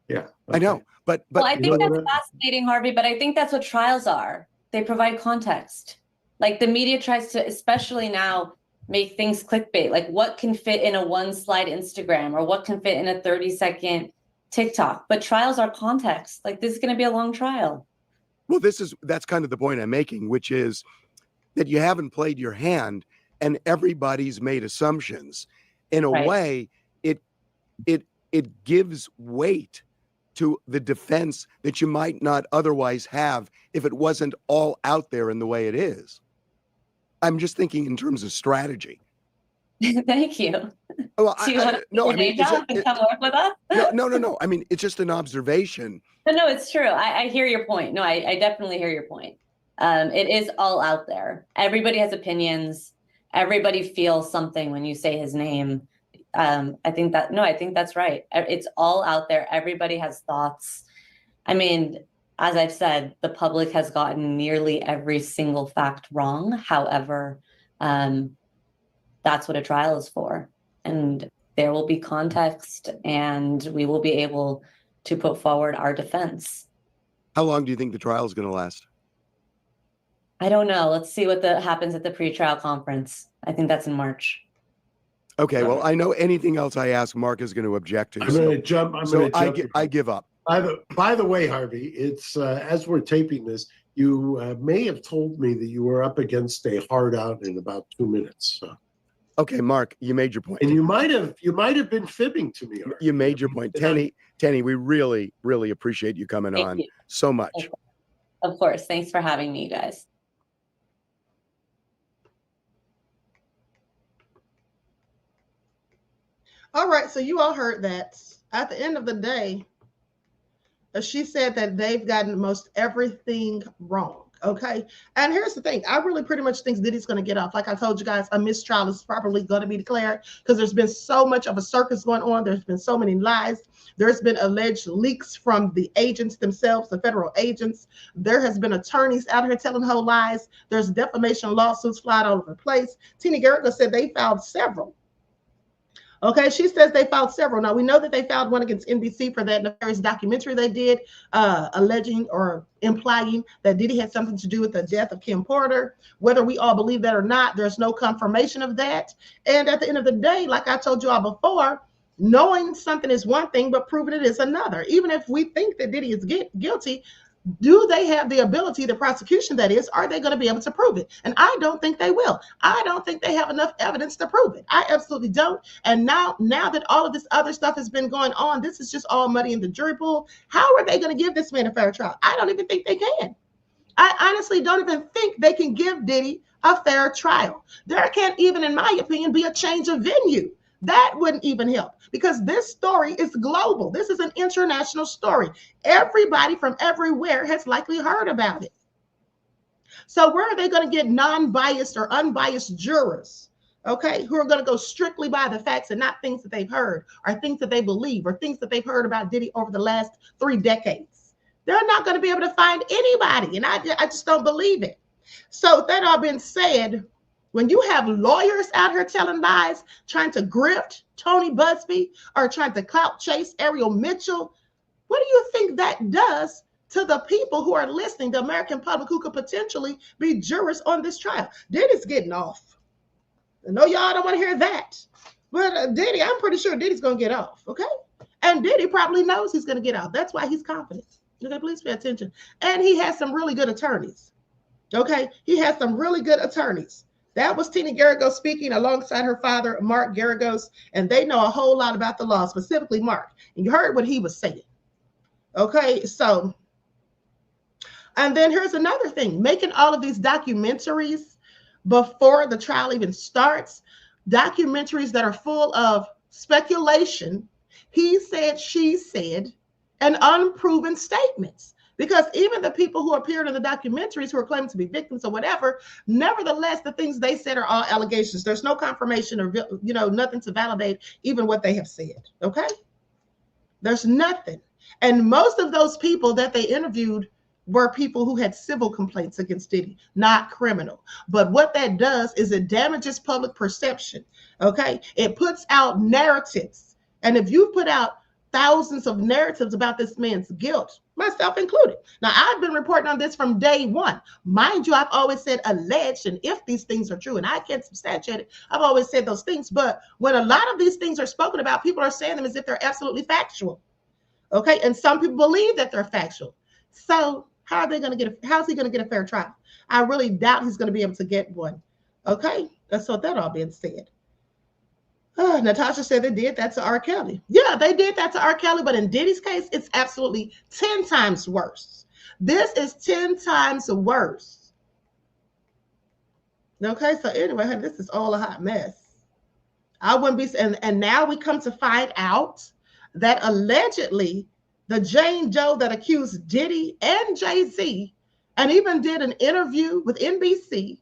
Yeah, okay. I know, but well, I think that's fascinating, Harvey. But I think that's what trials are. They provide context. Like the media tries to, especially now, make things clickbait. Like what can fit in a one-slide Instagram or what can fit in a 30-second TikTok. But trials are context. Like this is going to be a long trial. Well, that's kind of the point I'm making, which is that you haven't played your hand and everybody's made assumptions. In a way, it gives weight to the defense that you might not otherwise have if it wasn't all out there in the way it is. I'm just thinking in terms of strategy. Thank you. Well, Do you want to come work with us? No. I mean, it's just an observation. No, it's true. I hear your point. No, I definitely hear your point. It is all out there. Everybody has opinions. Everybody feels something when you say his name. I think that's right. It's all out there. Everybody has thoughts. I mean, as I've said, the public has gotten nearly every single fact wrong. However, that's what a trial is for. And there will be context and we will be able to put forward our defense. How long do you think the trial is going to last? I don't know. Let's see what happens at the pre-trial conference. I think that's in March. Okay. Well, I know anything else I ask, Mark is going to object to. I'm going to jump. I give up. By the way, Harvey, it's as we're taping this, you may have told me that you were up against a hard out in about 2 minutes. So. Okay, Mark, you made your point. And you might have been fibbing to me. You made your point. Attny, we really, really appreciate you coming on so much. Of course. Thanks for having me, guys. All right, so you all heard that. At the end of the day, she said that they've gotten most everything wrong. Okay. And here's the thing. I really pretty much think Diddy's going to get off. Like I told you guys, a mistrial is probably going to be declared because there's been so much of a circus going on. There's been so many lies. There's been alleged leaks from the agents themselves, the federal agents. There has been attorneys out here telling whole lies. There's defamation lawsuits flying all over the place. Tina Garriga said they filed several. Okay, she says they filed several. Now, we know that they filed one against NBC for that nefarious documentary they did, alleging or implying that Diddy had something to do with the death of Kim Porter. Whether we all believe that or not, there's no confirmation of that. And at the end of the day, like I told you all before, knowing something is one thing, but proving it is another. Even if we think that Diddy is guilty, do they have the ability, the prosecution that is, are they going to be able to prove it? And I don't think they will. I don't think they have enough evidence to prove it. I absolutely don't. And now that all of this other stuff has been going on, this is just all muddy in the jury pool. How are they going to give this man a fair trial? I don't even think they can. I honestly don't even think they can give Diddy a fair trial. There can't even, in my opinion, be a change of venue. That wouldn't even help because this story is global. This is an international story. Everybody from everywhere has likely heard about it. So where are they going to get non-biased or unbiased jurors, okay, who are going to go strictly by the facts and not things that they've heard or things that they believe or things that they've heard about Diddy over the last 3 decades? They're not going to be able to find anybody, and I just don't believe it. So that all being said, when you have lawyers out here telling lies, trying to grift Tony Busby or trying to clout chase Ariel Mitchell, what do you think that does to the people who are listening, the American public who could potentially be jurors on this trial? Diddy's getting off. I know y'all don't want to hear that. But Diddy, I'm pretty sure Diddy's going to get off, okay? And Diddy probably knows he's going to get off. That's why he's confident. Okay, please pay attention. And he has some really good attorneys. Okay, he has some really good attorneys. That was Tina Garagos speaking alongside her father, Mark Garagos, and they know a whole lot about the law, specifically Mark. And you heard what he was saying. Okay, so, and then here's another thing, making all of these documentaries before the trial even starts, documentaries that are full of speculation, he said, she said, and unproven statements. Because even the people who appeared in the documentaries who are claiming to be victims or whatever, nevertheless, the things they said are all allegations. There's no confirmation or, you know, nothing to validate even what they have said, okay? There's nothing. And most of those people that they interviewed were people who had civil complaints against Diddy, not criminal. But what that does is it damages public perception, okay? It puts out narratives. And if you put out thousands of narratives about this man's guilt, myself included. Now, I've been reporting on this from day one. Mind you, I've always said alleged, and if these things are true, and I can't substantiate it, I've always said those things. But when a lot of these things are spoken about, people are saying them as if they're absolutely factual. Okay, and some people believe that they're factual. So how are they going to get how's he going to get a fair trial? I really doubt he's going to be able to get one. Okay, so that all being said. Natasha said they did that to R. Kelly. Yeah, they did that to R. Kelly, but in Diddy's case, it's absolutely 10 times worse. This is 10 times worse. Okay, so anyway, honey, this is all a hot mess. I wouldn't be, and now we come to find out that allegedly the Jane Doe that accused Diddy and Jay-Z and even did an interview with NBC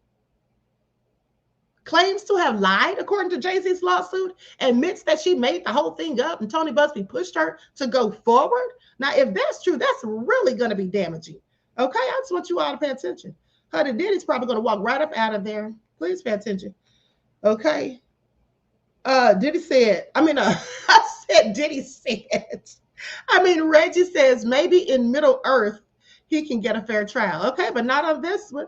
claims to have lied, according to Jay-Z's lawsuit, admits that she made the whole thing up and Tony Busby pushed her to go forward. Now, if that's true, that's really going to be damaging. Okay, I just want you all to pay attention. Honey, Diddy's probably going to walk right up out of there. Please pay attention. Okay. Diddy said, I said Diddy said, Reggie says maybe in Middle Earth he can get a fair trial. Okay, but not on this one.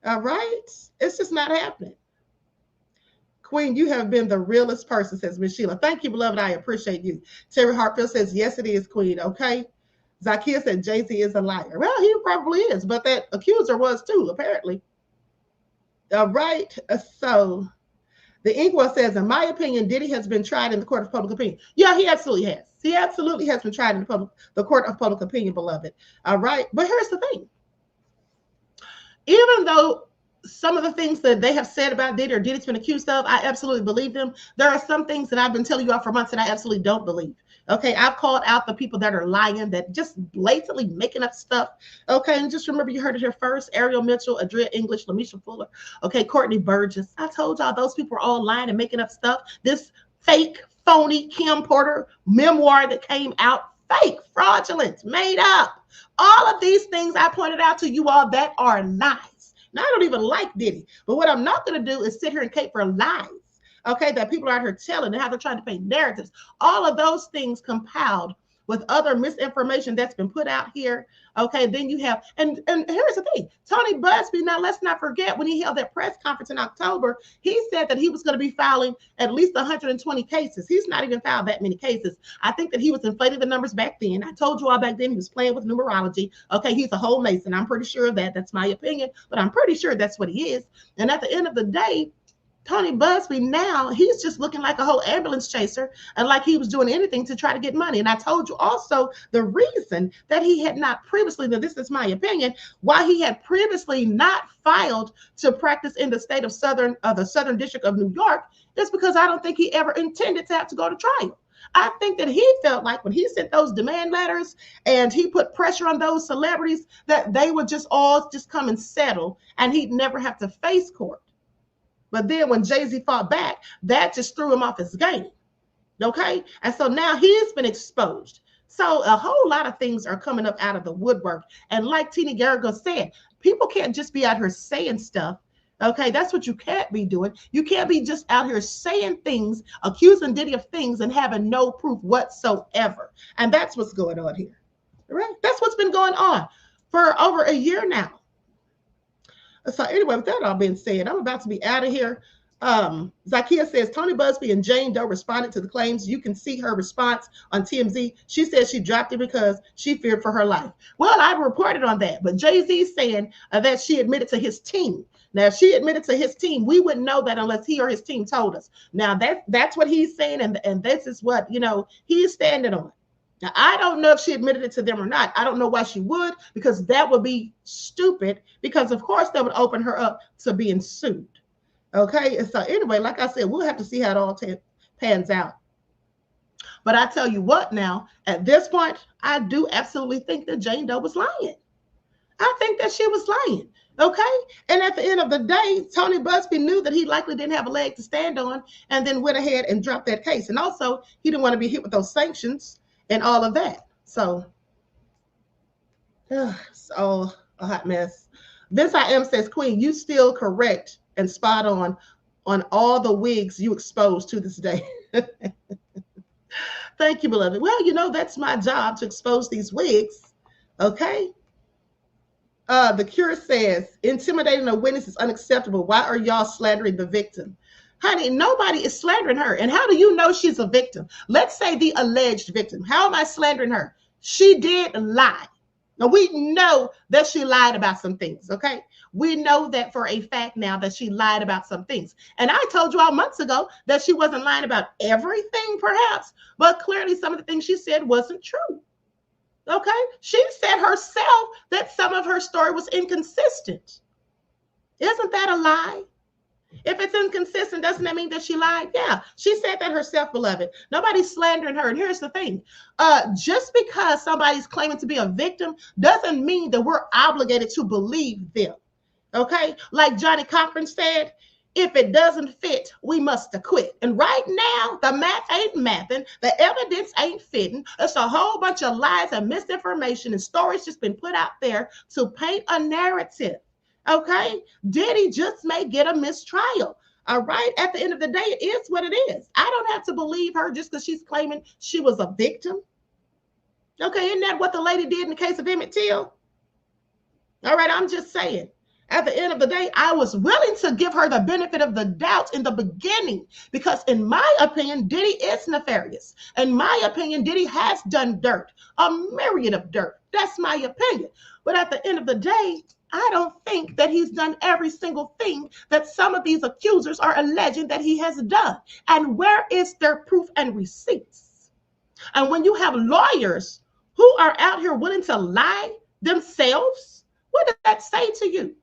All right. It's just not happening. Queen, you have been the realest person, says Miss Sheila. Thank you, beloved. I appreciate you. Terry Hartfield says, yes, it is, Queen. Okay. Zakiya said Jay-Z is a liar. Well, he probably is, but that accuser was too, apparently. All right. So the Inkwell says, in my opinion, Diddy has been tried in the court of public opinion. Yeah, he absolutely has. He absolutely has been tried in the court of public opinion, beloved. All right. But here's the thing. Even though some of the things that they have said about Diddy or Diddy's been accused of, I absolutely believe them. There are some things that I've been telling you all for months that I absolutely don't believe. Okay, I've called out the people that are lying, that just blatantly making up stuff. Okay, and just remember, you heard it here first. Ariel Mitchell, Adria English, Lamisha Fuller. Okay, Courtney Burgess. I told y'all those people are all lying and making up stuff. This fake, phony Kim Porter memoir that came out, fake, fraudulent, made up. All of these things I pointed out to you all that are lies. Now, I don't even like Diddy, but what I'm not going to do is sit here and cape for lies, okay, that people are out here telling and how they're trying to paint narratives. All of those things compiled with other misinformation that's been put out here, okay, then you have, and here's the thing, Tony Busby, now let's not forget, when he held that press conference in October, he said that he was going to be filing at least 120 cases. He's not even filed that many cases. I think that he was inflating the numbers back then. I told you all back then he was playing with numerology. Okay, he's a whole Mason. I'm pretty sure of that. That's my opinion, but I'm pretty sure that's what he is. And at the end of the day, Tony Busby, now he's just looking like a whole ambulance chaser and like he was doing anything to try to get money. And I told you also the reason that he had not previously, now this is my opinion, why he had previously not filed to practice in the state of the Southern District of New York is because I don't think he ever intended to have to go to trial. I think that he felt like when he sent those demand letters and he put pressure on those celebrities that they would just all just come and settle and he'd never have to face court. But then when Jay-Z fought back, that just threw him off his game. Okay? And so now he's been exposed. So a whole lot of things are coming up out of the woodwork. And like Tina Garagos said, people can't just be out here saying stuff. Okay? That's what you can't be doing. You can't be just out here saying things, accusing Diddy of things and having no proof whatsoever. And that's what's going on here. All right? That's what's been going on for over a year now. So anyway, with that all being said, I'm about to be out of here. Zakia says Tony Busby and Jane Doe responded to the claims. You can see her response on TMZ. She said she dropped it because she feared for her life. Well, I reported on that, but Jay-Z saying that she admitted to his team. Now, if she admitted to his team, we wouldn't know that unless he or his team told us. Now, that's what he's saying, and this is what, you know, he's standing on. Now, I don't know if she admitted it to them or not. I don't know why she would, because that would be stupid, because, of course, that would open her up to being sued. Okay, and so anyway, like I said, we'll have to see how it all pans out. But I tell you what now, at this point, I do absolutely think that Jane Doe was lying. I think that she was lying. Okay, and at the end of the day, Tony Busby knew that he likely didn't have a leg to stand on, and then went ahead and dropped that case. And also, he didn't want to be hit with those sanctions and all of that. So, it's all a hot mess. Vince I Am says, Queen, you still correct and spot on all the wigs you exposed to this day. Thank you, beloved. Well, you know, that's my job, to expose these wigs. Okay. The Cure says, intimidating a witness is unacceptable. Why are y'all slandering the victim? Honey, nobody is slandering her. And how do you know she's a victim? Let's say the alleged victim. How am I slandering her? She did lie. Now, we know that she lied about some things, okay? We know that for a fact now, that she lied about some things. And I told you all months ago that she wasn't lying about everything, perhaps, but clearly some of the things she said wasn't true. Okay? She said herself that some of her story was inconsistent. Isn't that a lie? If it's inconsistent, doesn't that mean that she lied? Yeah, she said that herself, beloved. Nobody's slandering her. And here's the thing. Just because somebody's claiming to be a victim doesn't mean that we're obligated to believe them. Okay? Like Johnny Cochran said, if it doesn't fit, we must acquit. And right now, the math ain't mathing. The evidence ain't fitting. It's a whole bunch of lies and misinformation and stories just been put out there to paint a narrative. Okay? Diddy just may get a mistrial. All right? At the end of the day, it is what it is. I don't have to believe her just because she's claiming she was a victim. Okay? Isn't that what the lady did in the case of Emmett Till? All right? I'm just saying. At the end of the day, I was willing to give her the benefit of the doubt in the beginning, because in my opinion, Diddy is nefarious. In my opinion, Diddy has done dirt, a myriad of dirt. That's my opinion. But at the end of the day, I don't think that he's done every single thing that some of these accusers are alleging that he has done. And where is their proof and receipts? And when you have lawyers who are out here willing to lie themselves, what does that say to you?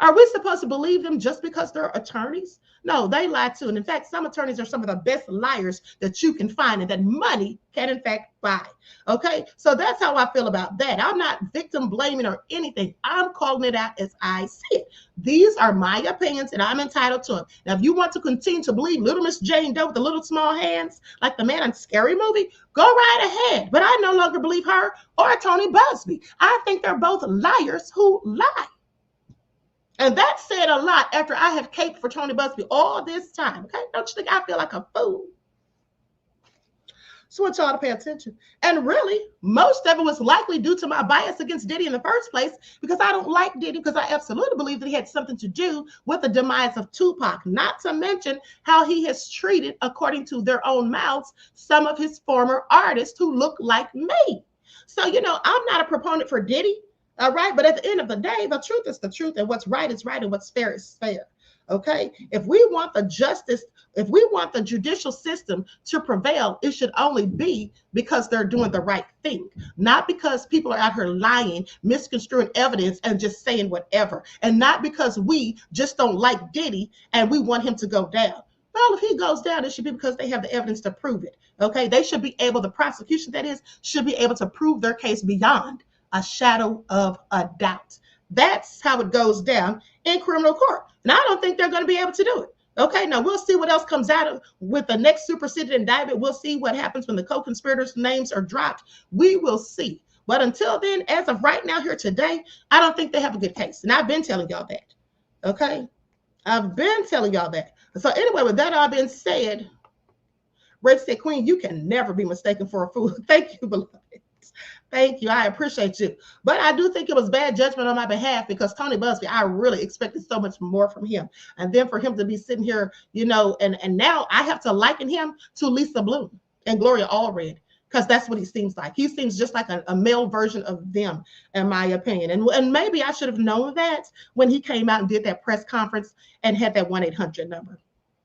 Are we supposed to believe them just because they're attorneys? No, they lie too. And in fact, some attorneys are some of the best liars that you can find and that money can in fact buy. Okay, so that's how I feel about that. I'm not victim blaming or anything. I'm calling it out as I see it. These are my opinions and I'm entitled to them. Now, if you want to continue to believe Little Miss Jane Doe with the little small hands, like the man in Scary Movie, go right ahead. But I no longer believe her or Tony Busby. I think they're both liars who lie. And that said a lot after I have caped for Tony Busby all this time. Okay, don't you think I feel like a fool? So I want y'all to pay attention. And really, most of it was likely due to my bias against Diddy in the first place, because I don't like Diddy, because I absolutely believe that he had something to do with the demise of Tupac, not to mention how he has treated, according to their own mouths, some of his former artists who look like me. So, you know, I'm not a proponent for Diddy. All right. But at the end of the day, the truth is the truth, and what's right is right, and what's fair is fair. Okay. If we want the justice, if we want the judicial system to prevail, it should only be because they're doing the right thing, not because people are out here lying, misconstruing evidence, and just saying whatever. And not because we just don't like Diddy and we want him to go down. Well, if he goes down, it should be because they have the evidence to prove it. Okay. They should be able, the prosecution that is, should be able to prove their case beyond a shadow of a doubt. That's how it goes down in criminal court. And I don't think they're going to be able to do it. Okay, now we'll see what else comes out with the next superseded indictment. We'll see what happens when the co-conspirators' names are dropped. We will see. But until then, as of right now here today, I don't think they have a good case. And I've been telling y'all that. Okay, I've been telling y'all that. So anyway, with that all being said, Red said, Queen, you can never be mistaken for a fool. Thank you, beloved. Thank you. I appreciate you. But I do think it was bad judgment on my behalf because Tony Busby, I really expected so much more from him. And then for him to be sitting here, you know, and now I have to liken him to Lisa Bloom and Gloria Allred because that's what he seems like. He seems just like a male version of them, in my opinion. And maybe I should have known that when he came out and did that press conference and had that 1-800 number.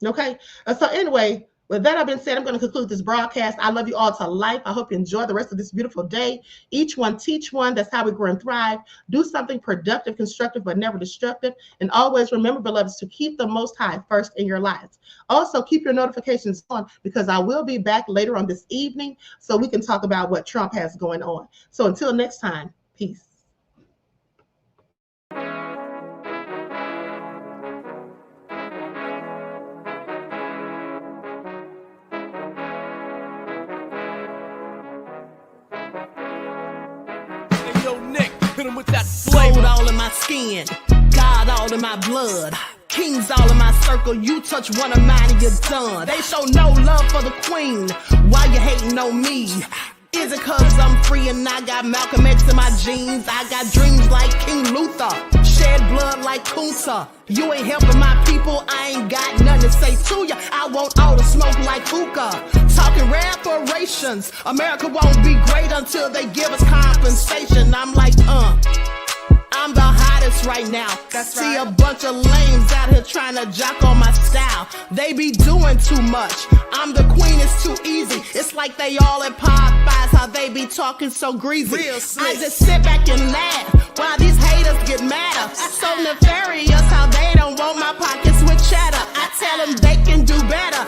Okay. So anyway, with that being said, I'm going to conclude this broadcast. I love you all to life. I hope you enjoy the rest of this beautiful day. Each one teach one. That's how we grow and thrive. Do something productive, constructive, but never destructive. And always remember, beloveds, to keep the Most High first in your lives. Also, keep your notifications on because I will be back later on this evening so we can talk about what Trump has going on. So until next time, peace. Gold all in my skin, God all in my blood, kings all in my circle. You touch one of mine and you're done. They show no love for the queen. Why you hating on me? Is it cause I'm free and I got Malcolm X in my jeans? I got dreams like King Luther, shed blood like Kunta. You ain't helping my people, I ain't got nothing to say to ya. I want all the smoke like hookah. Talking reparations, America won't be great until they give us compensation. I'm like, I'm the hottest right now. See a bunch of lames out here trying to jock on my style. They be doing too much. I'm the queen, it's too easy. It's like they all at Popeyes, how they be talking so greasy. I just sit back and laugh while these haters get madder. So nefarious how they don't want my pockets with cheddar. I tell them they can do better.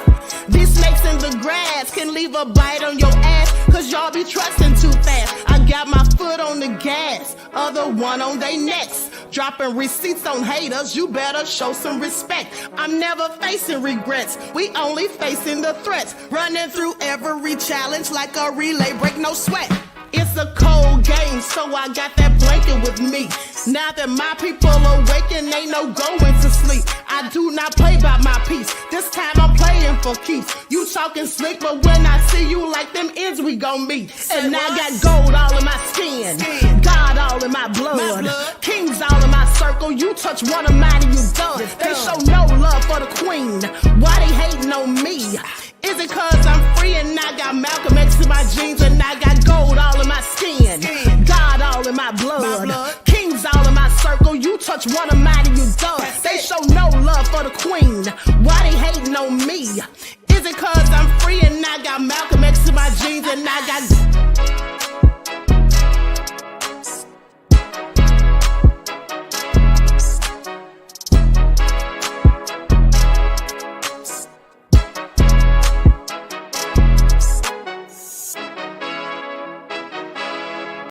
These snakes in the grass can leave a bite on your ass, cause y'all be trusting too fast. I got my foot on the gas, other one on they necks. Dropping receipts on haters, you better show some respect. I'm never facing regrets, we only facing the threats. Running through every challenge like a relay, break no sweat. It's a cold game, so I got that blanket with me. Now that my people awaken, ain't no going to sleep. I do not play by my piece, this time I'm playing for keeps. You talking slick, but when I see you like them ends, we gon' meet. And I got gold all in my skin, God all in my blood, kings all in my circle. You touch one of mine and you done. They show no love for the queen. Why they hating on me? Is it cause I'm free and I got Malcolm X in my jeans and I got gold all in my skin, God all in my blood, kings all in my circle. You touch one of mine and you done. They show no love for the queen. Why they hating on me? Is it cause I'm free and I got Malcolm X in my jeans and I got